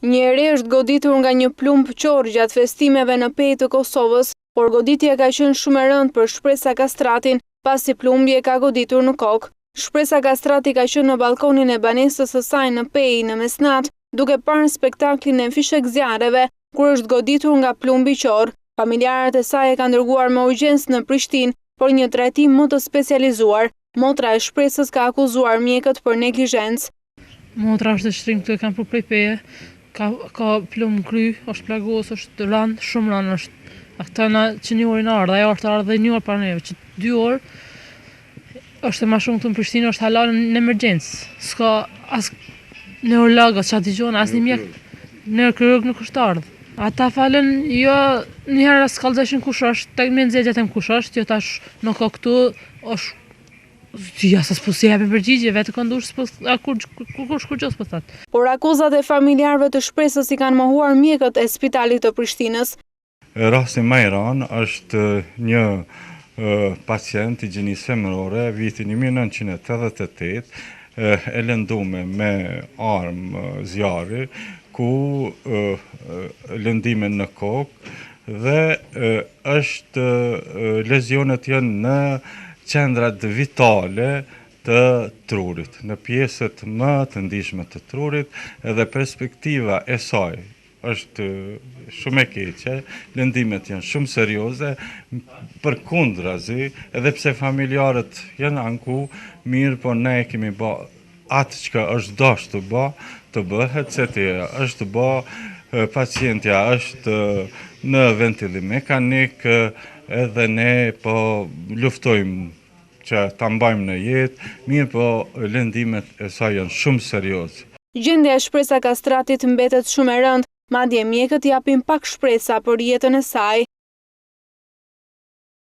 Njeri është goditur nga një plumb qorë gjatë festimeve në Pejë të Kosovës, por goditja ka qenë shumë e rëndë për Shpresa Kastratin, pasi plumbi e ka goditur në kokë. Shpresa Kastrati ka qenë në balkonin e banesës së saj në Pejë në mesnatë, duke parë spektaklin e fishek zjarreve, kur është goditur nga plumbi qorë. Familjarët e saj e kanë dërguar me urgjencë në Prishtinë për një trajtim më të specializuar. Motra e Shpresës ka akuzuar mjekët për neglizhencë. Motra është e shtrim këtu e kanë për prej peje, ka plumb kry, është plagos, është rënd, shumë rënd është. Ata që një orë në ardhe, ajo është ardhe një orë para neve, që 2 orë është e ma shumë këtu në Prishtinë, është halal në emergjencë. S'ka as neurolog, as që dëgjon, as një mjek, neurokirurg nuk është ardhë. Ata falen, jo njëherë as kallëzeshin kush është, tek me nxegja tem kush është, jo tash nuk ka këtu, është ja sa s'po si japi përgjigje, vetë këndush kur gjë s'po thatë. Por akuzat e familjarëve të Shpresës i kanë mohuar mjekët e Spitalit të Prishtinës. Rasti më i rënd është një pacient i gjinisë femërore, vitin 1988, e lëndume me armë zjarri, ku lëndime në kokë dhe është lezionet janë në qendrat vitale të trurit, në pjesët më të ndihshme të trurit, edhe perspektiva e saj është shumë e keqe, lëndimet janë shumë serioze, përkundrazi, edhe pse familjarët janë anku mirë, po ne kemi bë atë që është dashur të bëhet, se është bë, pacientja është në ventilim mekanik, edhe ne po luftojmë që ta mbajmë në jetë, mirë po lëndimet e saj janë shumë serioze. Gjendja e Shpresa Kastratit mbetet shumë e rëndë, madje mjekët japin pak shpresa për jetën e saj.